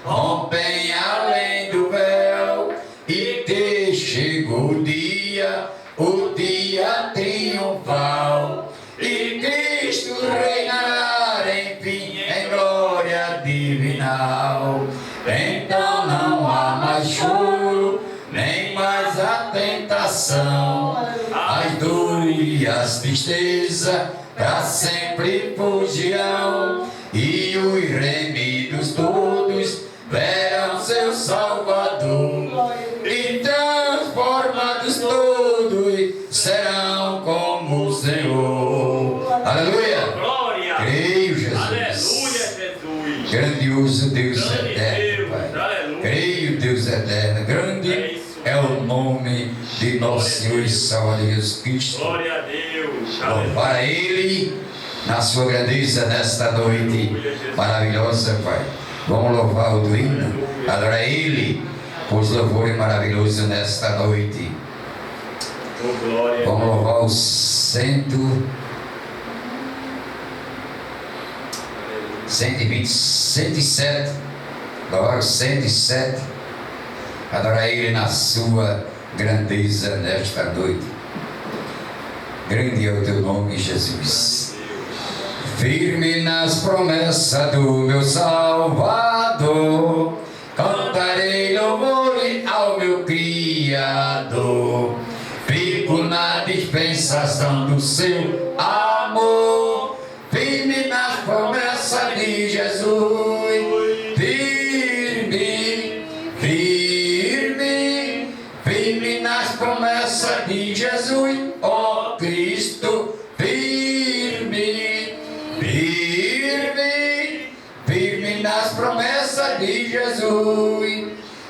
rompem além do véu, e que chegou o dia triunfal, e Cristo reinará, enfim, em glória divinal. Então não há mais choro, nem mais a tentação, as dores e as tristezas para sempre fugirão, e os remidos todos verão seu Salvador, e transformados todos serão como o Senhor. Aleluia! Glória! Creio, Jesus. Aleluia, Jesus! Grandioso Deus Grande eterno, Deus, Pai. aleluia. Creio, Deus eterno. Grande é o nome de nosso Senhor e Salvador Jesus Cristo. Glória a Deus! Louvar a Ele na sua grandeza nesta noite maravilhosa, Pai. Vamos louvar o do hino, adorar a Ele por os louvores maravilhosos nesta noite. Oh, glória. Vamos louvar o 120, 107. Louvar o 107. Adorar Ele na sua grandeza nesta noite. Grande é o teu nome, Jesus. Firme nas promessas do meu Salvador, cantarei louvores ao meu Criador. Fico na dispensação do seu amor, firme nas promessas de Jesus. Firme, firme, firme nas promessas de Jesus, ó Cristo. Firme, firme, firme nas promessas de Jesus,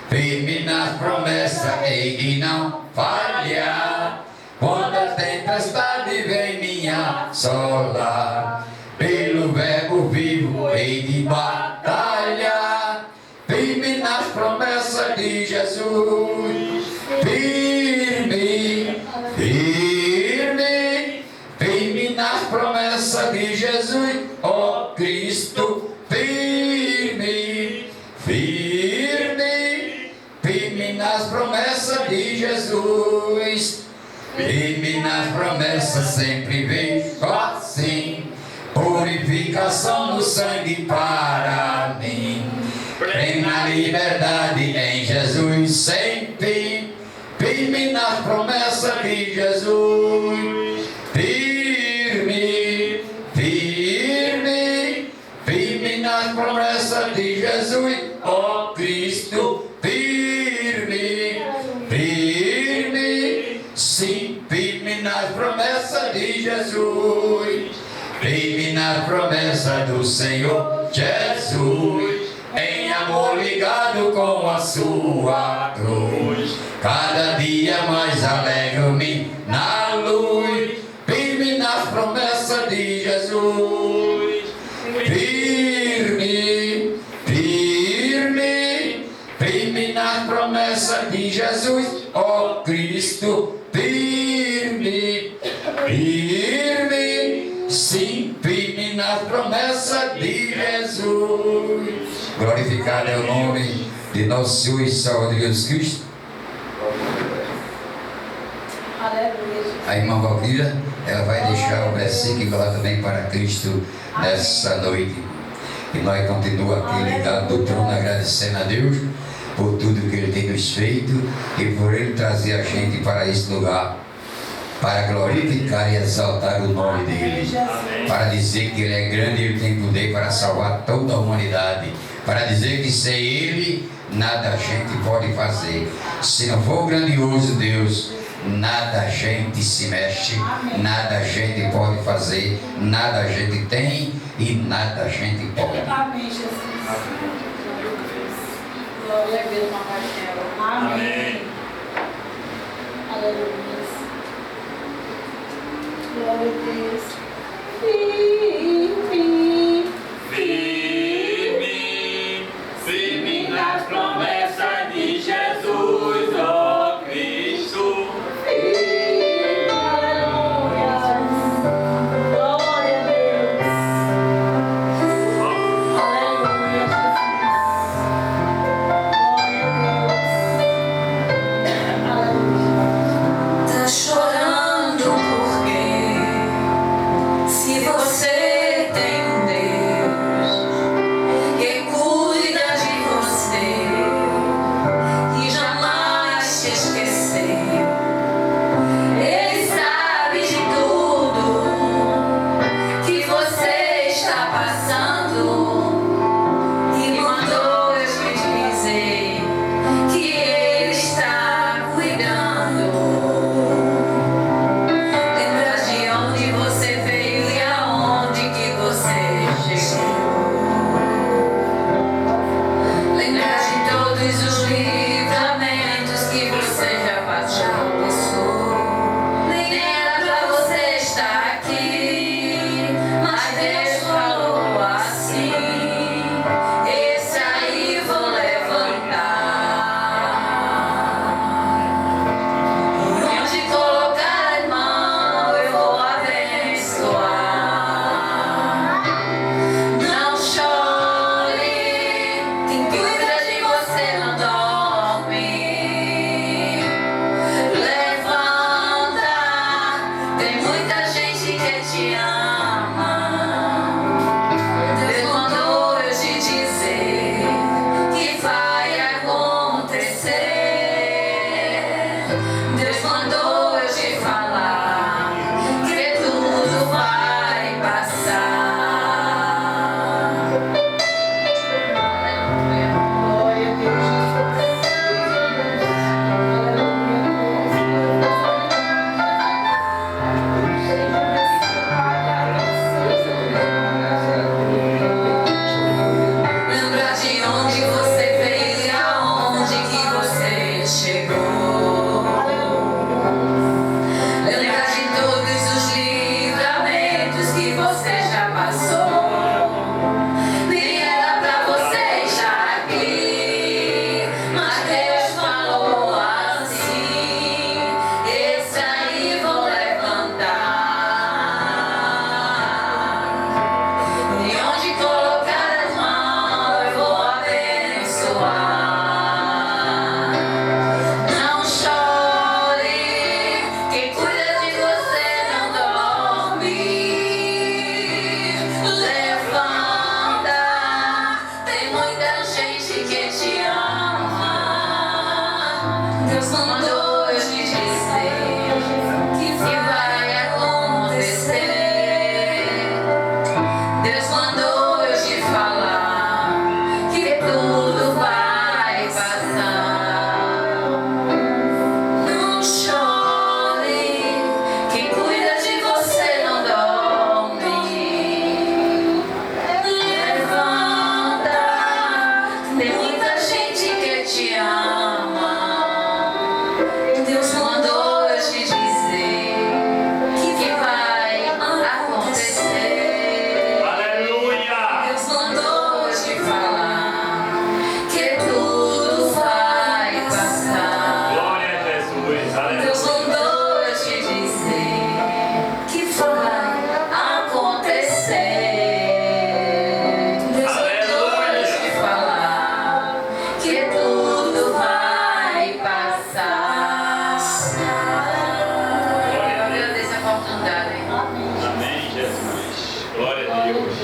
firme nas promessas, hei de não falhar. Quando a tempestade vem me assolar, pelo verbo vivo hei de batalhar. Firme nas promessas de Jesus, firme, firme, firme nas promessas de Jesus, ó Cristo. Firme, firme, firme nas promessas de Jesus, firme nas promessas, sempre vejo assim, purificação do sangue para mim, plena liberdade em Jesus sem fim. Firme nas promessas de Jesus, firme, firme, firme nas promessas de Jesus, ó Cristo. Firme, firme, sim, firme nas promessas de Jesus, firme nas promessas do Senhor Jesus, em amor ligado com a sua cruz, cada dia mais alegro-me na luz. Firme nas promessas de Jesus, firme, firme, firme nas promessas de Jesus, ó Cristo. Firme, firme, sim, firme nas promessas de Jesus. Glorificado é o nome de nosso Senhor e Salvador Jesus Cristo. A irmã Valquíria, ela vai deixar o versículo lá também para Cristo nessa noite. E nós continuamos aqui ligados do trono, agradecendo a Deus por tudo que Ele tem nos feito e por Ele trazer a gente para esse lugar, para glorificar e exaltar o nome dEle, para dizer que Ele é grande e Ele tem poder para salvar toda a humanidade, para dizer que sem Ele nada a gente pode fazer. Se não for grandioso Deus, nada a gente se mexe, nada a gente pode fazer, nada a gente tem e nada a gente pode. Amém, Jesus. Glória a Deus, Papai Céu. Amém. Aleluia. Glória a Deus. Firme, Firme, firme nas promessas de Jesus, ó Cristo. firme, aleluia. Glória a Deus. Aleluia, Jesus. Deus mandou eu te dizer que vai acontecer. Deus mandou eu te falar que tudo vai passar. Não chore, quem cuida de você não dorme. Levanta, tem muita gente que te ama. Deus mandou eu te dizer que vai acontecer. Aleluia. Deus mandou eu te falar que tudo vai passar. Glória a Jesus. Deus Aleluia. mandou eu te dizer que vai acontecer. Deus mandou eu te falar que tudo vai passar. Eu agradeço a oportunidade. Amém, Jesus. Glória a Deus.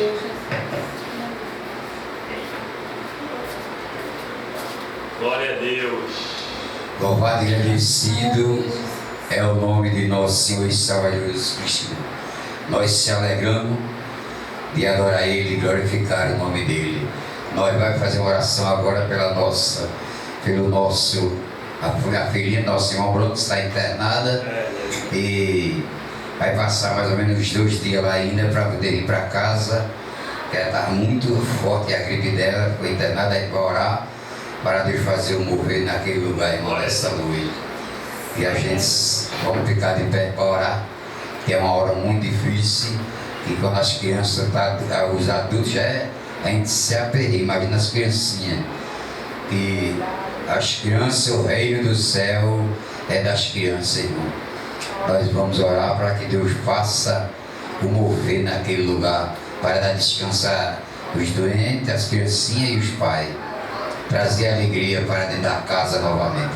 Glória a Deus. Louvado e agradecido é o nome de nosso Senhor e Salvador Jesus Cristo. Nós se alegramos de adorar Ele e glorificar o nome dEle. Nós vamos fazer uma oração agora pelo nosso, a filhinha do nosso irmão Bruno, que está internada, e vai passar mais ou menos 2 dias lá ainda para poder ir para casa, que ela está muito forte, a gripe dela, foi internada, aí vai orar para Deus fazer o mover naquele lugar, irmão, nessa noite. E a gente vamos ficar de pé para orar, que é uma hora muito difícil, e quando as crianças os adultos a gente se aperreia, imagina as criancinhas. E as crianças, o reino do céu é das crianças, irmão. Nós vamos orar para que Deus faça o mover naquele lugar, para dar descansar os doentes, as criancinhas e os pais. Trazer alegria para dentro da casa novamente.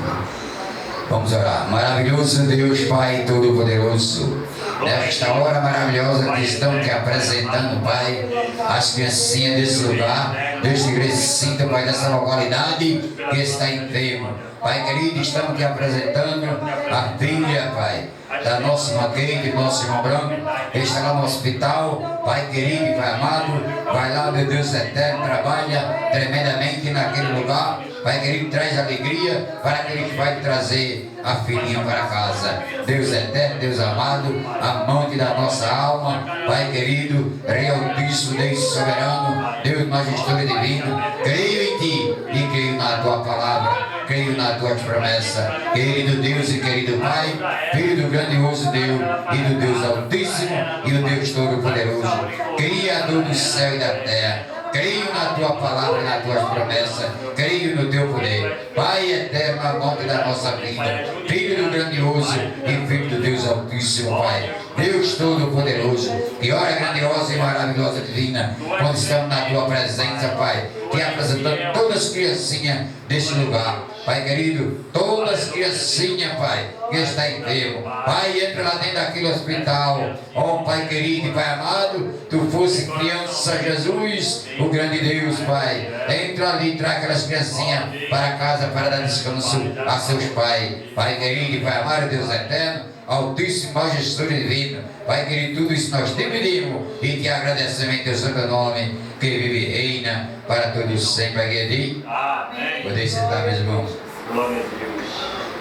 Vamos orar. Maravilhoso Deus, Pai Todo-Poderoso, nesta hora maravilhosa que estão te apresentando, Pai, as criancinhas desse lugar, deste recinto, Pai, dessa localidade que está enfermo. Pai querido, estamos te apresentando a filha, Pai, da nossa irmã Kate, do nosso irmão Branco, que está lá no hospital. Pai querido e Pai amado, vai lá, meu Deus eterno, trabalha tremendamente naquele lugar. Pai querido, traz alegria para aquele que vai trazer a filhinha para casa. Deus eterno, Deus amado, amante da nossa alma, Pai querido, Rei Altíssimo, Deus soberano, Deus majestoso e divino, creio em Ti e creio na Tua palavra. Creio nas tuas promessas, querido Deus e querido Pai, Filho do grandioso Deus e do Deus Altíssimo e do Deus Todo-Poderoso, Criador do céu e da terra. Creio na tua palavra e nas tuas promessas, creio no teu poder, Pai eterno, amante da nossa vida, Filho do grandioso e Filho do Deus Altíssimo, Pai, Deus Todo-Poderoso, que hora grandiosa e maravilhosa divina, quando estamos na tua presença, Pai, te apresentando todas as criancinhas desse lugar, Pai querido, todas as criancinhas, Pai, que está enfermo, Pai, entra lá dentro daquele hospital, ó Pai querido e Pai amado, Tu fosse criança, Jesus, o grande Deus, Pai, entra ali, traz aquelas criancinhas para casa, para dar descanso a seus pais, Pai querido e Pai amado, Deus eterno, Altíssimo, majestoso e divino, Pai querido, tudo isso nós te pedimos e te agradecemos em teu santo nome, que vive e reina para todos sempre. Aqui, Amém. vou sentar, meus irmãos. Glória a Deus.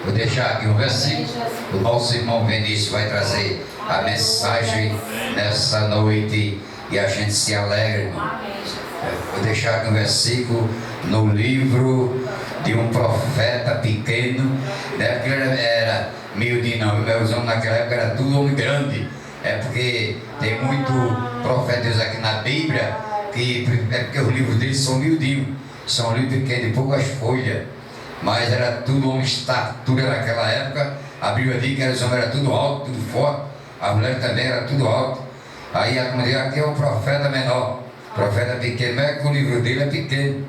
Vou deixar aqui um versículo. O nosso irmão Vinícius vai trazer a mensagem nessa noite e a gente se alegra, irmão. Vou deixar aqui um versículo no livro de um profeta pequeno, né? Porque ele era miudinho, não. Meus homens naquela época era tudo homem grande. É porque tem muito profeta Deus aqui na Bíblia, que é porque os livros deles são miudinhos, são livros pequenos, de poucas folhas. Mas era tudo homem estatura naquela época. A Bíblia diz que os homens eram tudo alto, tudo forte. A mulher também era tudo alto. Aí a mulher aqui é um profeta menor, profeta pequeno, não é que o livro dele é pequeno.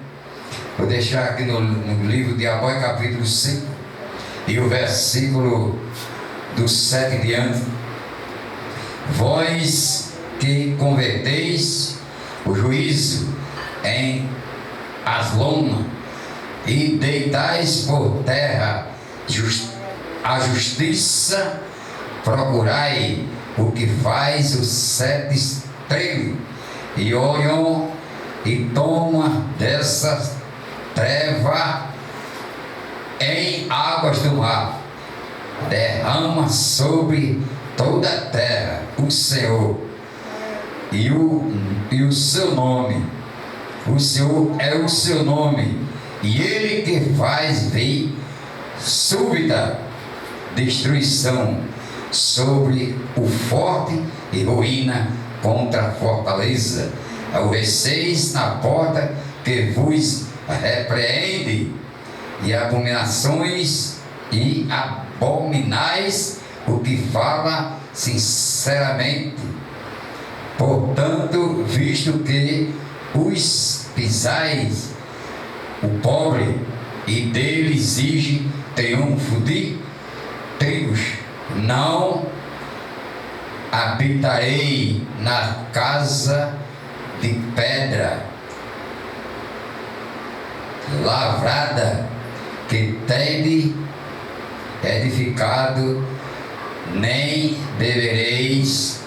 Vou deixar aqui no livro de Amós, capítulo 5, e o versículo do 7 em diante. Vós que converteis o juízo em Aslon e deitais por terra a justiça, procurai o que faz os 7 estrelos, e olham e toma dessa treva em águas do mar, derrama sobre toda a terra o Senhor e o seu nome. O Senhor é o seu nome, e Ele que faz vir súbita destruição sobre o forte e ruína contra a fortaleza. Aborreceis na porta que vos repreende, e abominações e abominais o que fala sinceramente. Portanto, visto que os pisais o pobre e dele exige triunfo de tribos, não habitarei na casa de pedra lavrada que tende edificado, nem bebereis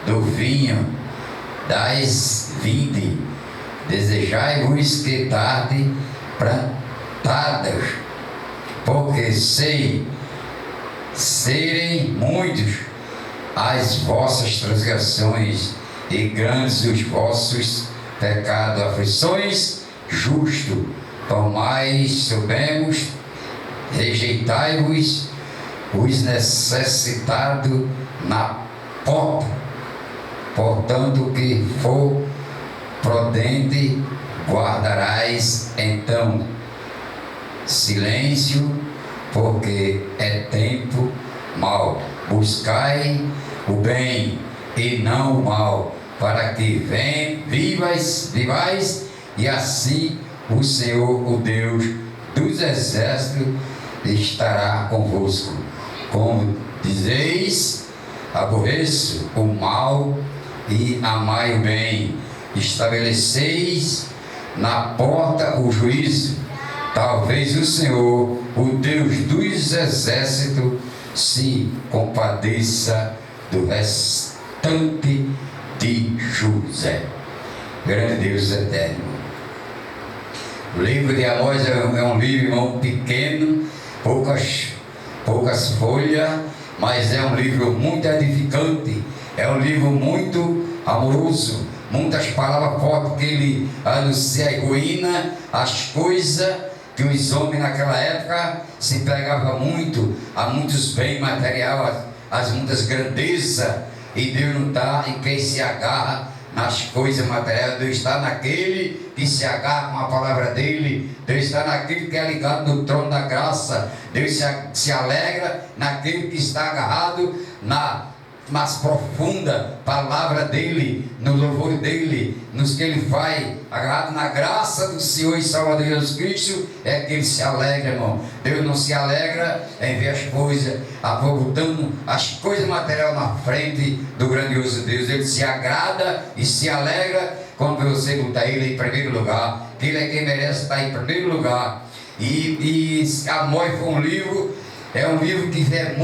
do vinho das vinde. Desejai-vos que tarde plantadas, porque sei serem muitos as vossas transgressões e grandes os vossos pecados. Aflições justo, tomai soubemos, rejeitai-vos os necessitados na porta. Portanto, que for prudente, guardarás então silêncio, porque é tempo mau. Buscai o bem e não o mal, para que vivais, e assim o Senhor, o Deus dos exércitos, estará convosco. Como dizeis, aborreço o mal e amai o bem. Estabeleceis na porta o juízo. Talvez o Senhor, o Deus dos exércitos, se compadeça do restante de José. Grande Deus eterno. O livro de Amós é um livro, irmão, pequeno, poucas folhas, mas é um livro muito edificante, é um livro muito amoroso, muitas palavras fortes que ele anuncia e ruína as coisas que os homens naquela época se pegavam muito, a muitos bens materiais, as muitas grandezas, e Deus não está em quem se agarra nas coisas materiais. Deus está naquele que se agarra com a palavra dele. Deus está naquele que é ligado no trono da graça. Deus se alegra naquele que está agarrado nas profundas palavras dele, no louvor dele, nos que ele faz, agarrado na graça do Senhor e Salvador Jesus Cristo, é que ele se alegra, irmão. Deus não se alegra em ver as coisas, botando as coisas materiais na frente do grandioso Deus. Ele se agrada e se alegra quando você botar ele em primeiro lugar, que ele é quem merece estar em primeiro lugar. E Amós foi um livro, é um livro que é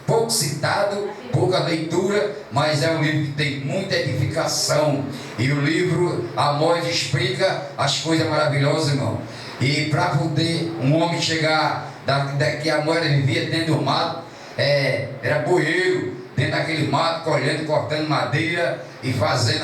pouco citado, pouca leitura, mas é um livro que tem muita edificação. E o livro Amós explica as coisas maravilhosas, irmão. E para poder um homem chegar daqui, Amós vivia dentro do mato, era boeiro, dentro daquele mato, colhendo, cortando madeira e fazendo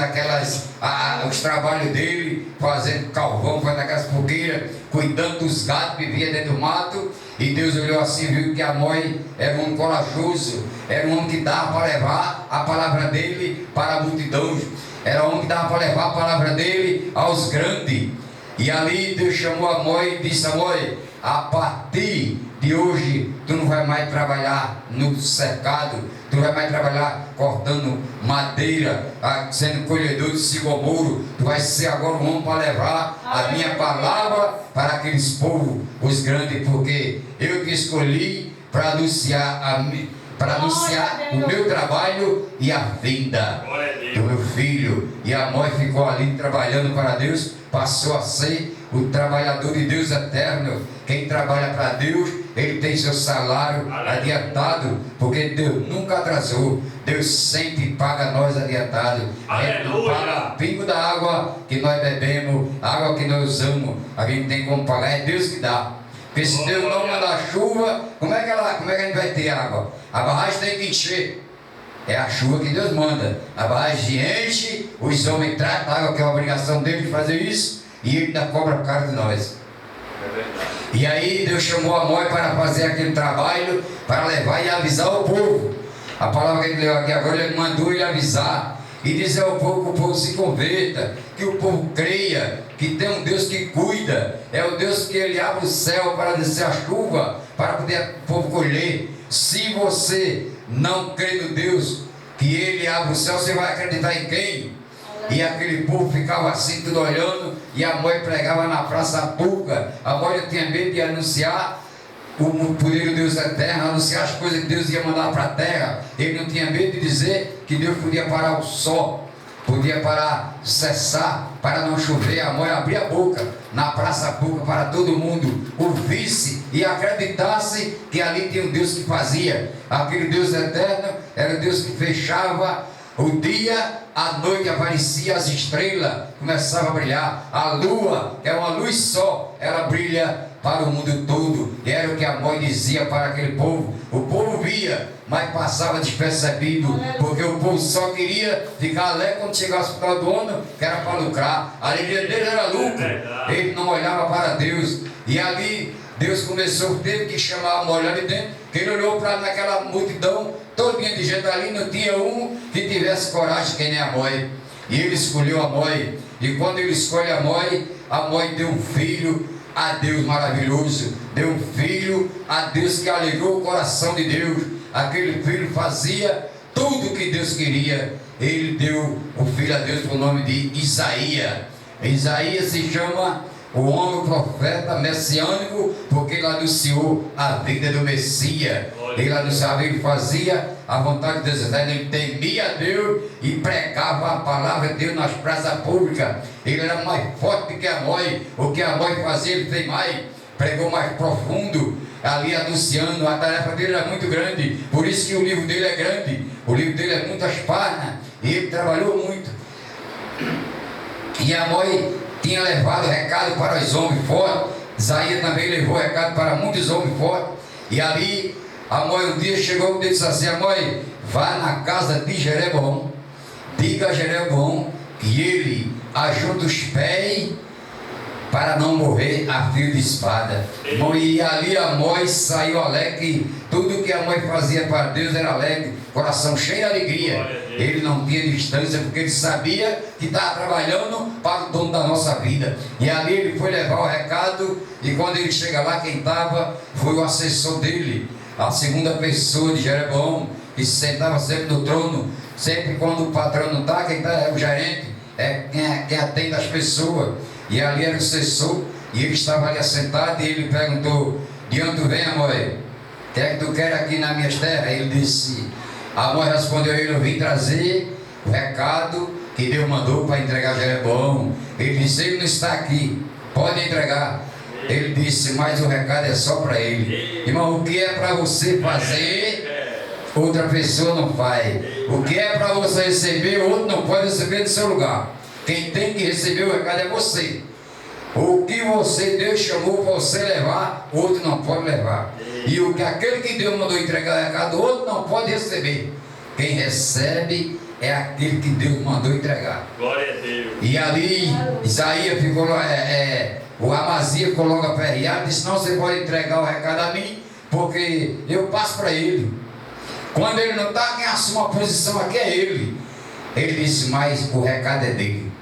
os trabalhos dele, fazendo carvão, fazendo aquelas fogueiras, cuidando dos gatos, vivia dentro do mato. E Deus olhou assim, viu que Amós era um homem corajoso, era um homem que dava para levar a palavra dele para a multidão, era um homem que dava para levar a palavra dele aos grandes. E ali Deus chamou Amós e disse: Amós, a partir de hoje tu não vai mais trabalhar no cercado, tu não vai mais trabalhar cortando madeira, sendo colhedor de sicomoro. Tu vais ser agora um homem para levar a minha palavra para aqueles povos, os grandes, porque eu te escolhi para anunciar o meu trabalho e a vinda do meu filho. E Amós ficou ali trabalhando para Deus, passou a ser o trabalhador de Deus eterno, quem trabalha para Deus, ele tem seu salário adiantado, porque Deus nunca atrasou. Deus sempre paga nós adiantado. A gente não paga pingo da água que nós bebemos, água que nós usamos, a gente tem como pagar, é Deus que dá. Porque se Deus não mandar chuva, como é que a gente vai ter água? A barragem tem que encher. É a chuva que Deus manda. A barragem enche, os homens tratam a água, que é a obrigação deles de fazer isso, e ele ainda cobra a cara de nós. É verdade. E aí Deus chamou Amós para fazer aquele trabalho, para levar e avisar o povo. A palavra que ele leu aqui agora, ele mandou ele avisar e dizer ao povo que o povo se converta, que o povo creia, que tem um Deus que cuida, é o Deus que ele abre o céu para descer a chuva, para poder o povo colher. Se você não crê no Deus que ele abre o céu, você vai acreditar em quem? E aquele povo ficava assim, tudo olhando, e Amós pregava na praça pública. Amós tinha medo de anunciar o poder do Deus eterno, anunciar as coisas que Deus ia mandar para a terra. Ele não tinha medo de dizer que Deus podia parar o sol, podia parar, cessar, para não chover. Amós abria a boca na praça pública para todo mundo ouvisse e acreditasse que ali tinha um Deus que fazia. Aquele Deus eterno era o Deus que fechava o dia, à noite aparecia as estrelas, começava a brilhar. A lua, que é uma luz só, ela brilha para o mundo todo. E era o que Amós dizia para aquele povo. O povo via, mas passava despercebido, porque o povo só queria ficar alegre quando chegasse no final do ano, que era para lucrar. A alegria dele era lucro. Ele não olhava para Deus. E ali Deus começou, teve que chamar Amós lá de dentro, que ele olhou para naquela multidão todinha de gente ali, não tinha um que tivesse coragem que nem Amós. E ele escolheu Amós. E quando ele escolhe Amós, Amós deu um filho a Deus maravilhoso, deu um filho a Deus que alegrou o coração de Deus. Aquele filho fazia tudo o que Deus queria. Ele deu o filho a Deus pelo nome de Isaías. Isaías se chama o homem, o profeta messiânico, porque ele anunciou a vida do Messias. Ele anunciava, ele fazia a vontade de Deus, ele temia a Deus e pregava a palavra de Deus nas praças públicas. Ele era mais forte que Amós. O que Amós fazia, ele fez mais, pregou mais profundo, ali anunciando. A tarefa dele era muito grande, por isso que o livro dele é grande. O livro dele é muitas páginas e ele trabalhou muito. E Amós tinha levado recado para os homens fortes. Isaías também levou recado para muitos homens fortes. E ali Amós um dia chegou e disse assim: Amós, vá na casa de Jeroboão, diga a Jeroboão que ele ajunta os pés para não morrer a fio de espada. E ali Amós saiu alegre. Tudo que Amós fazia para Deus era alegre, coração cheio de alegria. Ele não tinha distância, porque ele sabia que estava trabalhando para o dono da nossa vida. E ali ele foi levar o recado, e quando ele chega lá, quem estava foi o assessor dele, a segunda pessoa de Jeroboão, que se sentava sempre no trono. Sempre quando o patrão não está, quem está é o gerente, quem atende as pessoas. E ali era o assessor, e ele estava ali assentado, e ele perguntou: de onde tu vem, Amós? O que é que tu quer aqui nas minhas terras? Ele disse, Amós respondeu a ele: eu vim trazer o recado que Deus mandou para entregar a Jeroboão. Ele disse: ele não está aqui, pode entregar. Ele disse: mas o recado é só para ele. Irmão, o que é para você fazer, outra pessoa não faz. O que é para você receber, outro não pode receber do seu lugar. Quem tem que receber o recado é você. O que Deus chamou para você levar, outro não pode levar. E o que aquele que Deus mandou entregar o recado, outro não pode receber. Quem recebe é aquele que Deus mandou entregar. Glória a Deus. E ali Isaías ficou o Amazias ficou logo aperreado, disse: não, você pode entregar o recado a mim, porque eu passo para ele. Quando ele não está, quem assume a posição aqui é ele. Ele disse: mas o recado é dele.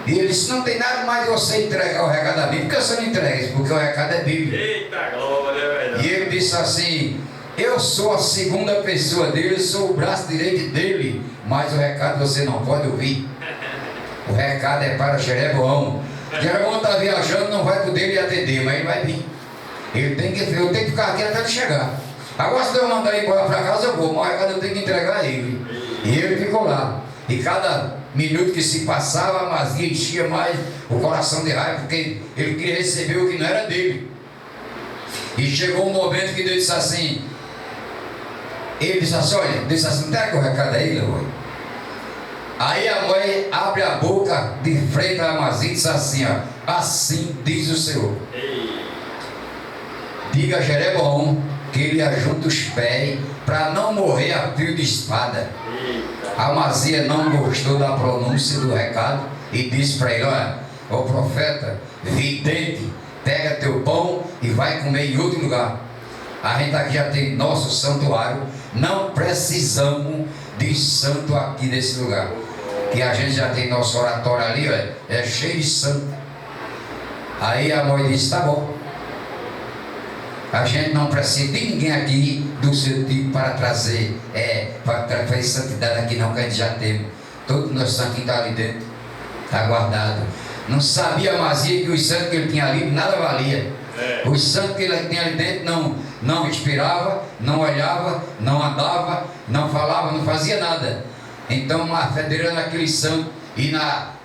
E ele disse: não tem nada mais de você entregar o recado a mim, porque você não entrega isso, porque o recado é dele. Eita glória, é verdade. E ele disse assim: eu sou a segunda pessoa dele, eu sou o braço direito dele, mas o recado você não pode ouvir. O recado é para Jeroboão. Jeroboão está viajando, não vai poder lhe atender, mas ele vai vir. Eu tenho que ficar aqui até ele chegar. Agora, se Deus mandar ele embora para casa, eu vou, mas o recado eu tenho que entregar a ele. E ele ficou lá. E cada minuto que se passava, a Amazia enchia mais o coração de raiva, porque ele queria receber o que não era dele. E chegou um momento que Deus disse assim, ele disse assim, olha, Deus disse assim, não tem que o recado aí, Leroy? Aí a mãe abre a boca de frente à Amazia e diz assim, ó, assim diz o Senhor. Diga a Jeroboão que ele ajunta os pés para não morrer a fio de espada. A Amazia não gostou da pronúncia do recado e disse para ele, olha, ó profeta, vidente, pega teu pão e vai comer em outro lugar. A gente aqui já tem nosso santuário, não precisamos de santo aqui nesse lugar, que a gente já tem nosso oratório ali, olha, é cheio de santo. Aí a mãe disse, tá bom, a gente não precisa de ninguém aqui do seu tipo para trazer santidade aqui não, que a gente já tem. Todo o nosso santo está ali dentro, está guardado. Não sabia a Amazia que os santos que ele tinha ali nada valia. Os santos que ele tinha ali dentro não respirava, não olhava, não andava, não falava, não fazia nada. Então, federando aquele santo e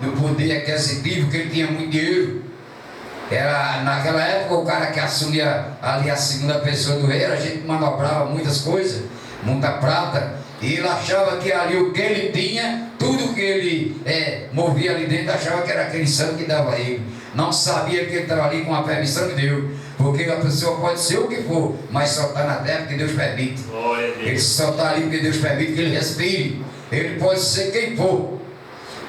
no poder aquisitivo, que ele tinha muito dinheiro. Era, naquela época, o cara que assumia ali a segunda pessoa do rei, a gente manobrava muitas coisas, muita prata, e ele achava que ali o que ele tinha, tudo que ele movia ali dentro, achava que era aquele santo que dava a ele. Não sabia que ele estava ali com a permissão de Deus, porque a pessoa pode ser o que for, mas só está na terra porque Deus permite. Ele só está ali porque Deus permite que ele respire. Ele pode ser quem for.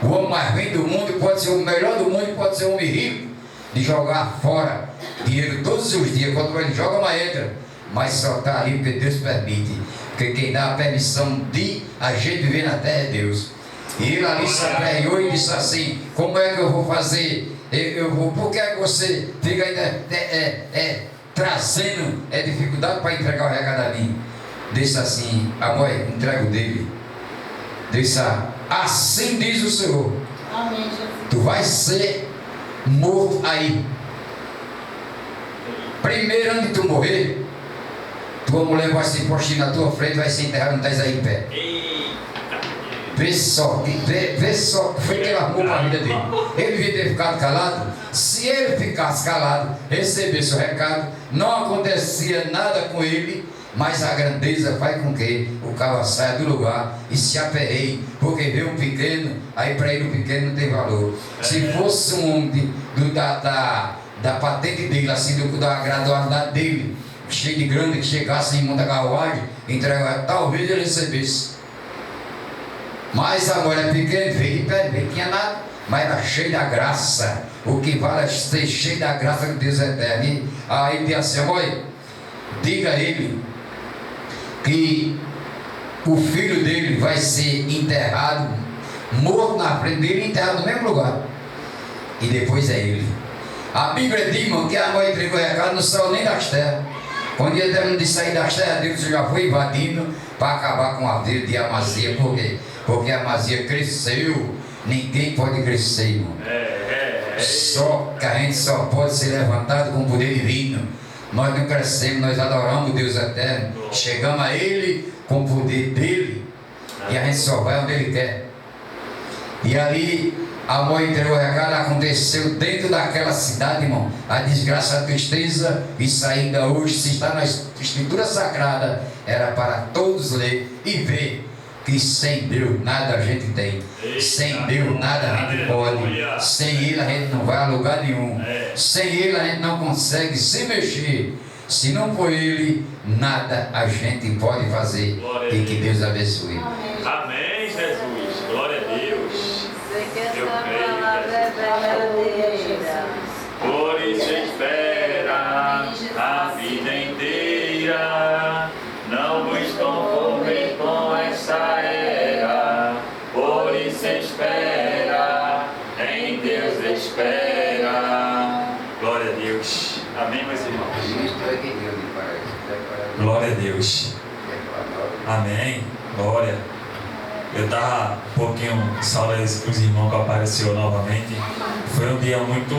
O homem mais ruim do mundo pode ser o melhor do mundo, pode ser um homem rico, de jogar fora dinheiro todos os dias, quando ele joga, mas entra, mas só está ali porque Deus permite, porque quem dá a permissão de a gente viver na terra é Deus. E ele ali se apreendeu e disse assim, como é que eu vou fazer? Por que você fica ainda trazendo dificuldade para entregar o recado a mim? Disse assim, a mãe, entrega o dele. Disse assim diz o Senhor. Amém, Jesus. Tu vais ser morto aí. Primeiro, antes de tu morrer, tua mulher vai se postar na tua frente, vai se enterrar, não estás aí em pé. Vê só o que foi que ele arrumou para a vida dele. Ele devia ter ficado calado. Se ele ficasse calado, recebesse o recado, não acontecia nada com ele, mas a grandeza faz com que o cara saia do lugar e se aperreie, porque vê um pequeno, aí para ele o pequeno não tem valor. Se fosse um homem da patente dele, assim, da gradualidade dele, cheio de grande, que chegasse em muita carruagem, entregar, talvez ele recebesse. Mas a mulher pequena veio de pé, não tinha nada, mas era cheio da graça. O que vale é ser cheio da graça de Deus eterno. E aí ele disse assim, olha, diga a ele que o filho dele vai ser enterrado, morto na frente dele e enterrado no mesmo lugar. E depois é ele. A Bíblia diz, irmão, que a mãe entregou o recado, não saiu nem das terras. Quando ele terminou de sair das terras, Deus já foi invadindo para acabar com a vida de Amazia. Por quê? Porque a Amazia cresceu. Ninguém pode crescer, irmão. Só que a gente só pode ser levantado com o poder divino. Nós não crescemos, nós adoramos Deus eterno. Chegamos a Ele com o poder dEle. E a gente só vai onde Ele quer. E ali a mãe entregou o recado, aconteceu dentro daquela cidade, irmão. A desgraça, a tristeza, isso ainda hoje, se está na Escritura Sagrada, era para todos ler e ver que sem Deus nada a gente tem. Sem Deus nada a gente pode. Sem Ele a gente não vai a lugar nenhum. Sem Ele a gente não consegue se mexer. Se não for Ele, nada a gente pode fazer. E que Deus abençoe. Amém, Jesus. Glória a Deus. Eu creio, por isso espera a vida inteira. Não vos conforme com essa era. Por isso espera, em Deus espera. Glória a Deus. Amém, meus irmãos. Glória a Deus. Amém. Glória. Eu estava um pouquinho saudando os irmãos que apareceu novamente. Foi um dia muito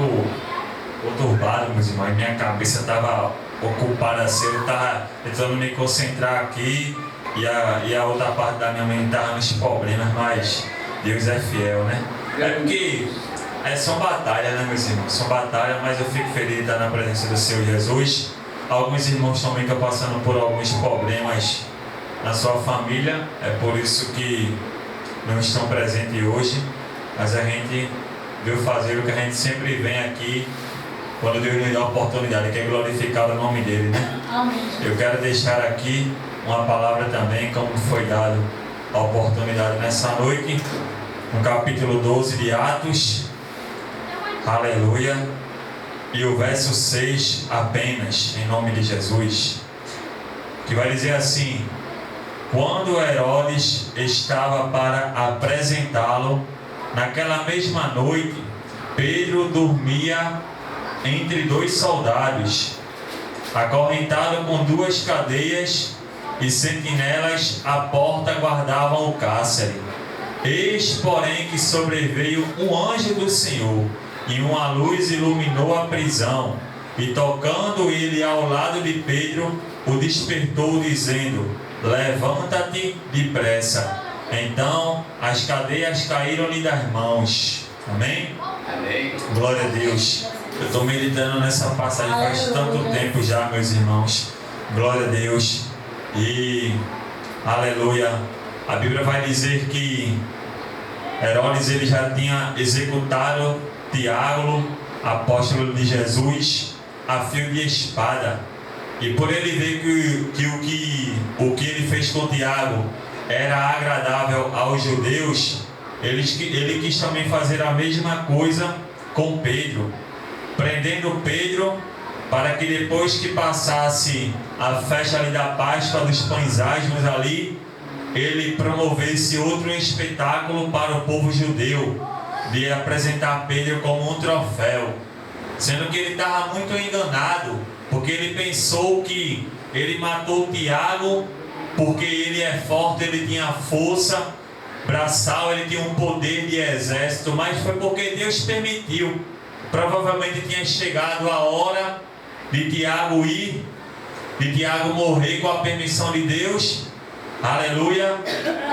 conturbado, meus irmãos. Minha cabeça estava ocupada assim. Eu estava tentando me concentrar aqui e a outra parte da minha mente estava nos problemas. Mas Deus é fiel, né? É porque são batalhas, né, meus irmãos? São batalhas, mas eu fico feliz de estar na presença do Senhor Jesus. Alguns irmãos também estão passando por alguns problemas na sua família, é por isso que não estão presentes hoje, mas a gente veio fazer o que a gente sempre vem aqui quando Deus nos dá a oportunidade, que é glorificar o nome dele, né? Amém. Eu quero deixar aqui uma palavra também, como foi dado a oportunidade nessa noite, no capítulo 12 de Atos, aleluia, e o verso 6 apenas, em nome de Jesus, que vai dizer assim: quando Herodes estava para apresentá-lo, naquela mesma noite, Pedro dormia entre 2 soldados, acorrentado com 2 cadeias, e sentinelas à porta guardavam o cárcere. Eis, porém, que sobreveio um anjo do Senhor, e uma luz iluminou a prisão, e tocando ele ao lado de Pedro, o despertou, dizendo: levanta-te depressa. Então as cadeias caíram-lhe das mãos. Amém? Amém. Glória a Deus. Eu estou meditando nessa passagem faz tanto tempo já, meus irmãos. Glória a Deus. E aleluia. A Bíblia vai dizer que Herodes ele já tinha executado Tiago, apóstolo de Jesus, a fio de espada. E por ele ver que o que ele fez com Tiago era agradável aos judeus, ele quis também fazer a mesma coisa com Pedro, prendendo Pedro para que depois que passasse a festa ali da Páscoa dos Pães Asmos ali, ele promovesse outro espetáculo para o povo judeu, de apresentar Pedro como um troféu, sendo que ele estava muito enganado, porque ele pensou que ele matou Tiago porque ele é forte, ele tinha força braçal, ele tinha um poder de exército, mas foi porque Deus permitiu. Provavelmente tinha chegado a hora de Tiago ir, de Tiago morrer com a permissão de Deus, aleluia.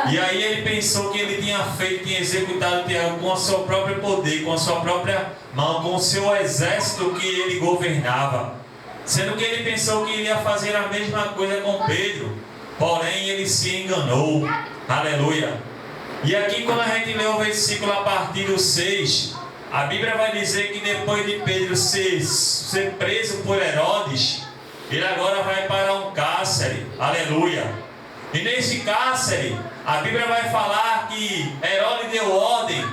E aí ele pensou que ele tinha tinha executado Tiago com o seu próprio poder, com a sua própria mão, com o seu exército que ele governava, sendo que ele pensou que iria fazer a mesma coisa com Pedro, porém ele se enganou, aleluia. E aqui quando a gente lê o versículo a partir do 6, a Bíblia vai dizer que depois de Pedro ser preso por Herodes, ele agora vai para um cárcere, aleluia. E nesse cárcere, a Bíblia vai falar que Herodes deu ordem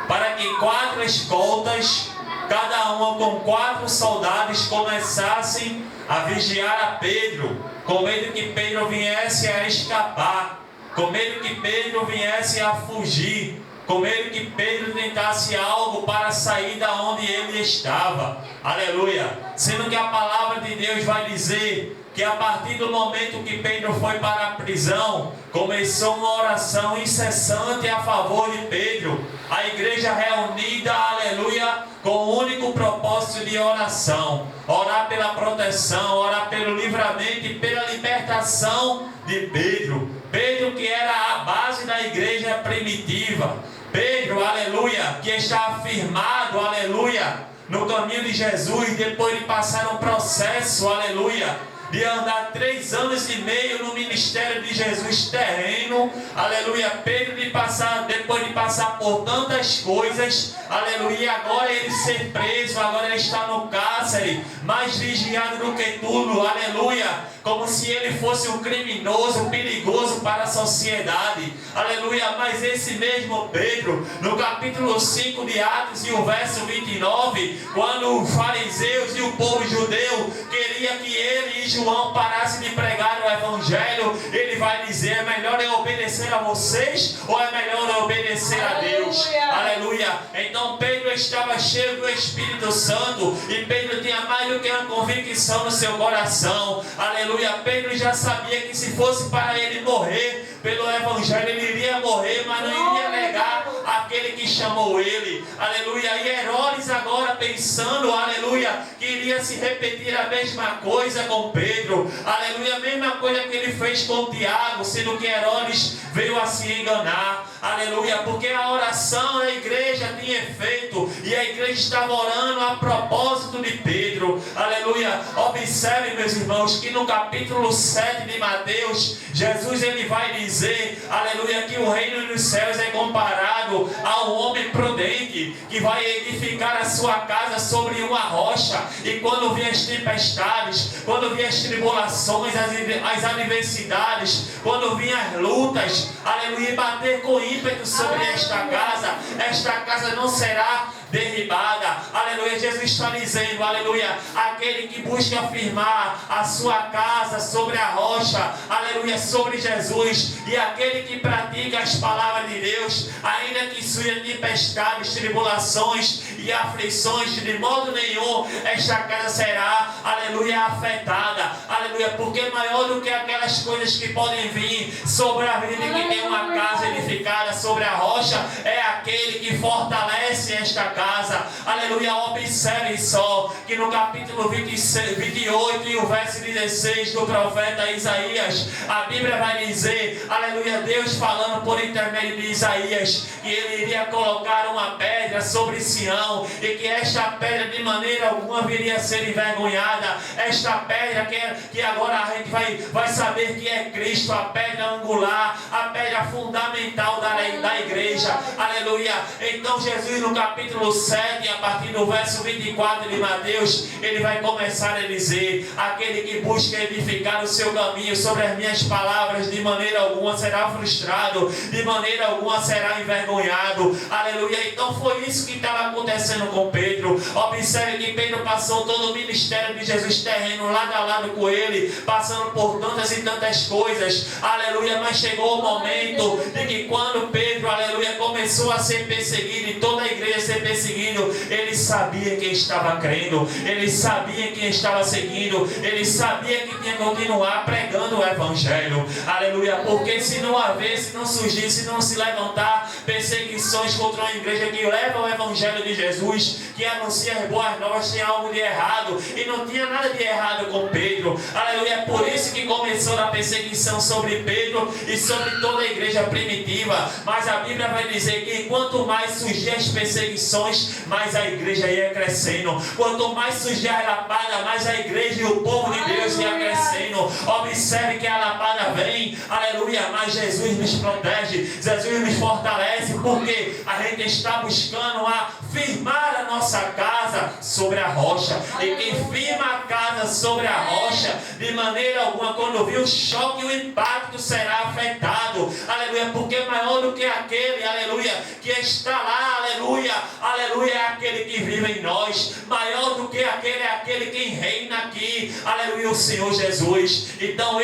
para que 4 escoltas, cada uma com 4 soldados, começassem a vigiar a Pedro, com medo que Pedro viesse a escapar, com medo que Pedro viesse a fugir, com medo que Pedro tentasse algo para sair da onde ele estava, aleluia. Sendo que a palavra de Deus vai dizer que a partir do momento que Pedro foi para a prisão, começou uma oração incessante a favor de Pedro. A igreja reunida, aleluia, com o único propósito de oração. Orar pela proteção, orar pelo livramento e pela libertação de Pedro. Pedro que era a base da igreja primitiva. Pedro, aleluia, que está firmado, aleluia, no caminho de Jesus, depois de passar um processo, aleluia, de andar 3 anos e meio no ministério de Jesus terreno, aleluia. Pedro depois de passar por tantas coisas, aleluia, agora ele ser preso, agora ele está no cárcere, mais vigiado do que tudo, aleluia, como se ele fosse um criminoso, perigoso para a sociedade, aleluia. Mas esse mesmo Pedro, no capítulo 5 de Atos e o verso 29, quando os fariseus e o povo judeu queria que ele e João parassem de pregar o evangelho, ele vai dizer: é melhor eu obedecer a vocês ou é melhor eu obedecer a Deus? Aleluia. Então Pedro estava cheio do Espírito Santo e Pedro tinha mais do que uma convicção no seu coração, aleluia. Pedro já sabia que se fosse para ele morrer pelo evangelho, ele iria morrer, mas não iria negar aquele que chamou ele, aleluia. E Herodes agora pensando, aleluia, que iria se repetir a mesma coisa com Pedro, aleluia, a mesma coisa que ele fez com Tiago, sendo que Herodes veio a se enganar, aleluia, porque a oração da igreja tinha efeito, e a igreja estava orando a propósito de Pedro, aleluia. Observe, meus irmãos, que no capítulo 7 de Mateus, Jesus ele vai dizer, aleluia, que o reino dos céus é comparado ao homem prudente, que vai edificar a sua casa sobre uma rocha, e quando vier as tempestades, quando vier as tribulações, as adversidades, quando vier as lutas, aleluia, bater com ímpeto sobre esta casa não será derribada, aleluia. Jesus está dizendo, aleluia, aquele que busca afirmar a sua casa sobre a rocha, aleluia, sobre Jesus, e aquele que pratica as palavras de Deus, ainda que surjam tempestades, tribulações e aflições, de modo nenhum esta casa será, aleluia, afetada, aleluia, porque maior do que aquelas coisas que podem vir sobre a vida que tem uma casa edificada sobre a rocha, é aquele que fortalece esta casa, aleluia. Observe só que no capítulo 28 e o verso 16 do profeta Isaías, a Bíblia vai dizer, aleluia, Deus falando por intermédio de Isaías, que ele iria colocar uma pedra sobre Sião, e que esta pedra de maneira alguma viria a ser envergonhada, esta pedra que agora a gente vai saber que é Cristo, a pedra angular, a pedra fundamental da igreja, aleluia. Então Jesus no capítulo 7, a partir do verso 24 de Mateus, ele vai começar a dizer, aquele que busca edificar o seu caminho sobre as minhas palavras, de maneira alguma será frustrado, de maneira alguma será envergonhado, aleluia. Então foi isso que estava acontecendo com Pedro. Observe que Pedro passou todo o ministério de Jesus terreno, lado a lado com ele, passando por tantas e tantas coisas, aleluia. Mas chegou o momento de que quando Pedro, aleluia, começou a ser perseguido, e toda a igreja ser perseguido, ele sabia quem estava crendo, ele sabia quem estava seguindo, ele sabia que tinha que continuar pregando o evangelho, aleluia. Porque se não surgir, se não se levantar perseguições contra uma igreja que leva o evangelho de Jesus, que anuncia as boas novas, tinha algo de errado, e não tinha nada de errado com Pedro, aleluia. É por isso que começou a perseguição sobre Pedro e sobre toda a igreja primitiva. Mas a Bíblia vai dizer que quanto mais surgiam as perseguições, mais a igreja ia crescendo. Quanto mais surgia a lapada, mais a igreja e o povo de Deus ia crescendo. Observe que a lapada vem, aleluia, mas Jesus nos protege, Jesus nos fortalece, porque a gente está buscando firmar a nossa casa sobre a rocha. E quem firma a casa sobre a rocha, de maneira alguma, quando vir o choque e o impacto, será afetado, aleluia. Porque maior do que aquele, aleluia, que está lá, aleluia, aleluia, é aquele que vive em nós. Maior do que aquele é aquele quem reina aqui, aleluia, o Senhor Jesus. Então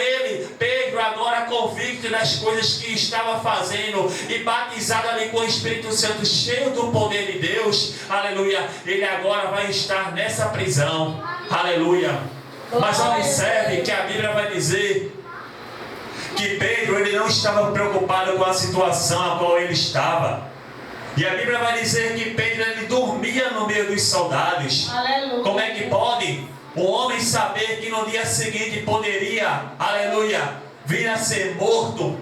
Pedro, agora convicto das coisas que estava fazendo e batizado ali com o Espírito Santo, cheio do poder de Deus, aleluia, ele agora vai estar nessa prisão, aleluia. Mas observe que a Bíblia vai dizer que Pedro, ele não estava preocupado com a situação a qual ele estava. E a Bíblia vai dizer que Pedro, ele dormia no meio dos soldados. Aleluia. Como é que pode um homem saber que no dia seguinte poderia, aleluia, vir a ser morto?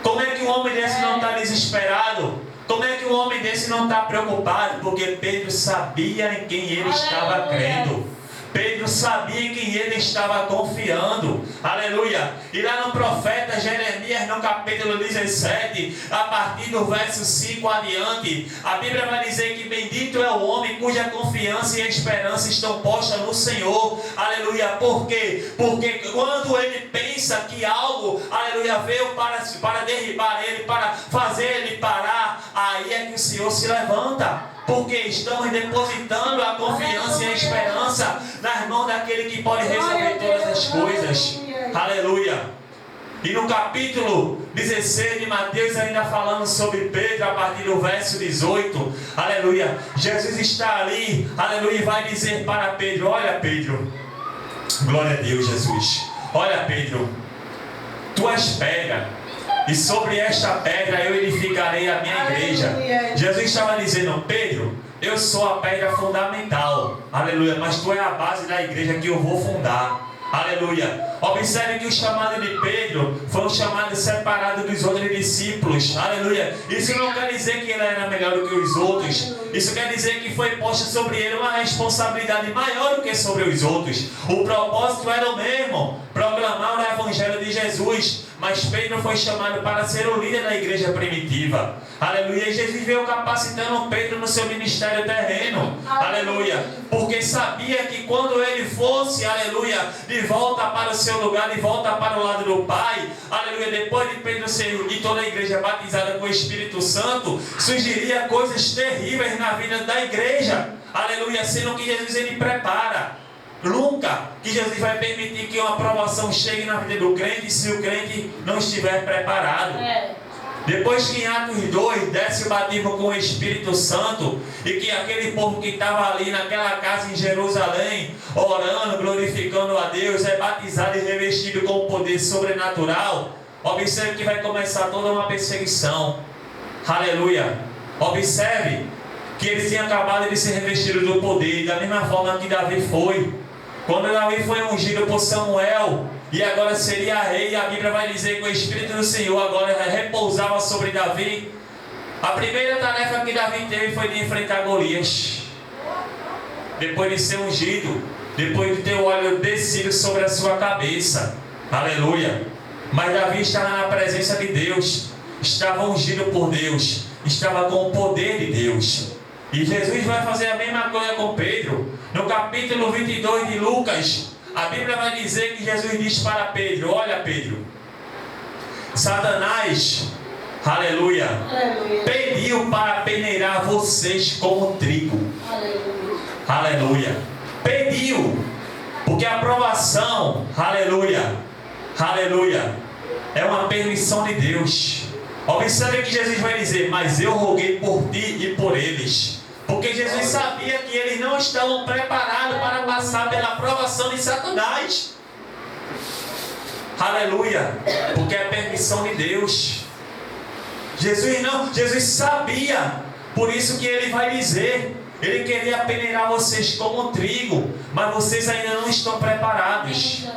Como é que um homem desse não está desesperado? Como é que um homem desse não está preocupado? Porque Pedro sabia em quem ele estava crendo. Pedro sabia em quem ele estava confiando, aleluia. E lá no profeta Jeremias, no capítulo 17, a partir do verso 5 adiante, a Bíblia vai dizer que bendito é o homem cuja confiança e esperança estão postas no Senhor, aleluia. Por quê? Porque quando ele pensa que algo, aleluia, veio para derribar ele, para fazer ele parar, aí é que o Senhor se levanta. Porque estamos depositando a confiança e a esperança nas mãos daquele que pode resolver todas as coisas. Aleluia. E no capítulo 16 de Mateus, ainda falando sobre Pedro, a partir do verso 18, aleluia, Jesus está ali, aleluia, e vai dizer para Pedro: olha, Pedro, glória a Deus, Jesus, olha, Pedro, tu és pedra, e sobre esta pedra eu edificarei a minha igreja. Jesus estava dizendo: Pedro, eu sou a pedra fundamental, aleluia, mas tu é a base da igreja que eu vou fundar. Aleluia. Observe que o chamado de Pedro foi um chamado separado dos outros discípulos. Aleluia. Isso não quer dizer que ele era melhor do que os outros. Isso quer dizer que foi posta sobre ele uma responsabilidade maior do que sobre os outros. O propósito era o mesmo: proclamar o Evangelho de Jesus. Mas Pedro foi chamado para ser o líder da igreja primitiva. Aleluia. E Jesus veio capacitando Pedro no seu ministério terreno. Aleluia. Porque sabia que quando ele fosse, aleluia, de volta para o seu lugar, de volta para o lado do Pai, aleluia, depois de Pedro ser e toda a igreja batizada com o Espírito Santo, surgiria coisas terríveis na vida da igreja. Aleluia. Sendo que Jesus ele prepara. Nunca que Jesus vai permitir que uma provação chegue na vida do crente se o crente não estiver preparado. Depois que em Atos 2 desce o batismo com o Espírito Santo e que aquele povo que estava ali naquela casa em Jerusalém, orando, glorificando a Deus, é batizado e revestido com o poder sobrenatural, observe que vai começar toda uma perseguição. Aleluia. Observe que eles tinham acabado de ser revestidos do poder, da mesma forma que Davi foi. Quando Davi foi ungido por Samuel e agora seria rei, a Bíblia vai dizer que o Espírito do Senhor agora repousava sobre Davi. A primeira tarefa que Davi teve foi de enfrentar Golias. Depois de ser ungido, depois de ter o óleo descido sobre a sua cabeça. Aleluia. Mas Davi estava na presença de Deus, estava ungido por Deus, estava com o poder de Deus. E Jesus vai fazer a mesma coisa com Pedro. No capítulo 22 de Lucas, a Bíblia vai dizer que Jesus diz para Pedro: olha, Pedro, Satanás, aleluia, pediu para peneirar vocês como trigo. Aleluia. Pediu, porque a aprovação, aleluia, aleluia, é uma permissão de Deus. Observe que Jesus vai dizer: mas eu roguei por ti e por eles. Porque Jesus sabia que eles não estavam preparados para passar pela aprovação de Satanás. Aleluia. Porque é a permissão de Deus. Jesus sabia. Por isso que ele vai dizer: ele queria peneirar vocês como trigo, mas vocês ainda não estão preparados.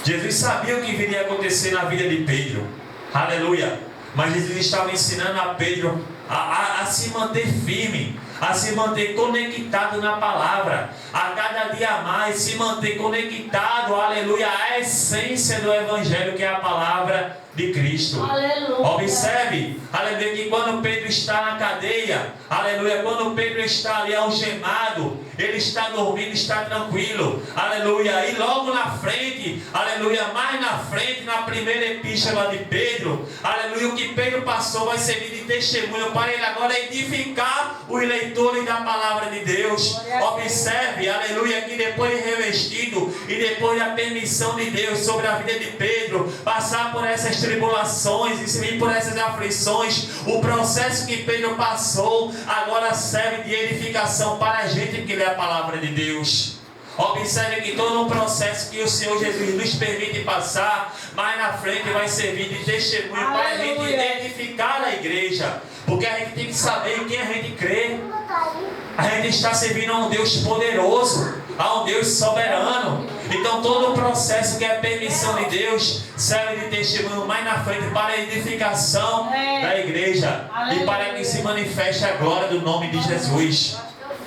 Jesus sabia o que viria a acontecer na vida de Pedro. Aleluia. Mas Jesus estava ensinando a Pedro a se manter firme, a se manter conectado na palavra, a cada dia mais se manter conectado, aleluia, à essência do Evangelho, que é a palavra de Cristo. Aleluia. Observe, aleluia, que quando Pedro está na cadeia, aleluia, quando Pedro está ali algemado, ele está dormindo, está tranquilo, aleluia, e logo na frente, aleluia, mais na frente, na primeira epístola de Pedro, aleluia, o que Pedro passou vai servir de testemunho para ele agora edificar os leitores da palavra de Deus. Observe, aleluia, que depois de revestido e depois da permissão de Deus sobre a vida de Pedro, passar por essas tribulações e vir por essas aflições, o processo que Pedro passou agora serve de edificação para a gente que lê a palavra de Deus. Observe que todo um processo que o Senhor Jesus nos permite passar, mais na frente vai servir de testemunho para a gente edificar a igreja. Porque a gente tem que saber em quem a gente crê. A gente está servindo a um Deus poderoso, a um Deus soberano. Então todo o processo que é a permissão de Deus serve de testemunho mais na frente para a edificação da igreja e para que se manifeste a glória do nome de Jesus.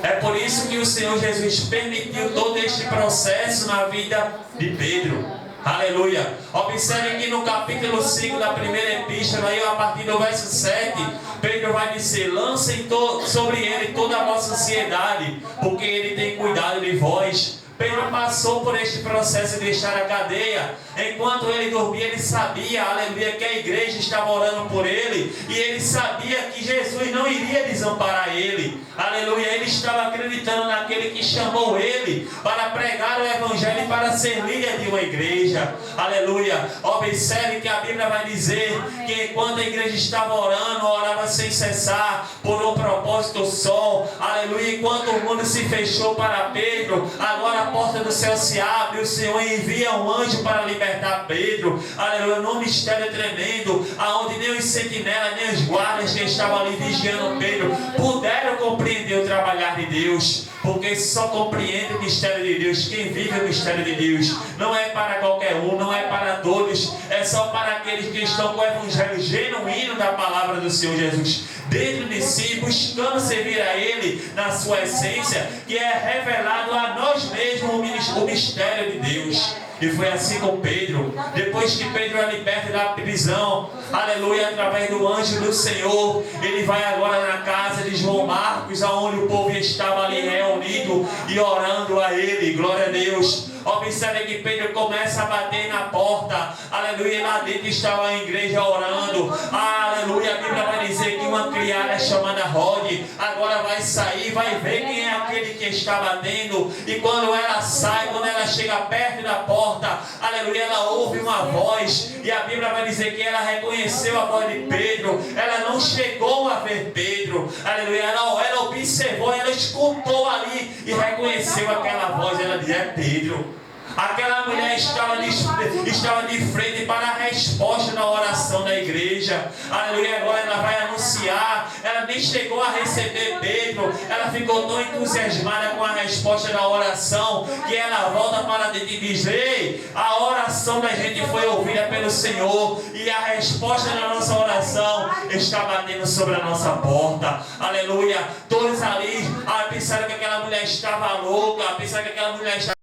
É por isso que o Senhor Jesus permitiu todo este processo na vida de Pedro. Aleluia. Observe que no capítulo 5 da primeira epístola, aí, a partir do verso 7, Pedro vai dizer: lancem sobre ele toda a vossa ansiedade, porque ele tem cuidado de vós. Pedro passou por este processo de deixar a cadeia. Enquanto ele dormia, ele sabia, aleluia, que a igreja estava orando por ele. E ele sabia que Jesus não iria desamparar ele. Aleluia, ele estava acreditando naquele que chamou ele para pregar o Evangelho e para ser líder de uma igreja. Aleluia. Observe que a Bíblia vai dizer que enquanto a igreja estava orando, orava sem cessar, por um propósito só. Aleluia, enquanto o mundo se fechou para Pedro, agora porta do céu se abre, o Senhor envia um anjo para libertar Pedro, aleluia, num mistério tremendo, aonde nem os sentinelas, nem os guardas que estavam ali vigiando Pedro puderam compreender o trabalhar de Deus, porque só compreende o mistério de Deus quem vive o mistério de Deus. Não é para qualquer um, não é para todos, é só para aqueles que estão com o evangelho genuíno da palavra do Senhor Jesus dentro de si, buscando servir a Ele na sua essência, que é revelado a nós mesmos o mistério de Deus. E foi assim com Pedro. Depois que Pedro é liberto da prisão, aleluia, através do anjo do Senhor, ele vai agora na casa de João Marcos, aonde o povo estava ali reunido e orando a ele. Glória a Deus. Observe que Pedro começa a bater na porta, aleluia, lá dentro estava a igreja orando, aleluia. A Bíblia vai dizer que uma criada chamada Rod agora vai sair, vai ver quem é aquele que está batendo, e quando ela sai, quando ela chega perto da porta, aleluia, ela ouve uma voz, e a Bíblia vai dizer que ela reconheceu a voz de Pedro. Ela não chegou a ver Pedro, aleluia, ela observou, ela escutou ali e reconheceu aquela voz. Ela diz: é Pedro. Aquela mulher estava de frente para a resposta da oração da igreja. Aleluia, agora ela vai anunciar. Ela nem chegou a receber Pedro. Ela ficou tão entusiasmada com a resposta da oração que ela volta para dentro e diz: ei, a oração da gente foi ouvida pelo Senhor, e a resposta da nossa oração está batendo sobre a nossa porta. Aleluia. Todos ali pensaram que aquela mulher estava louca, pensaram que aquela mulher estava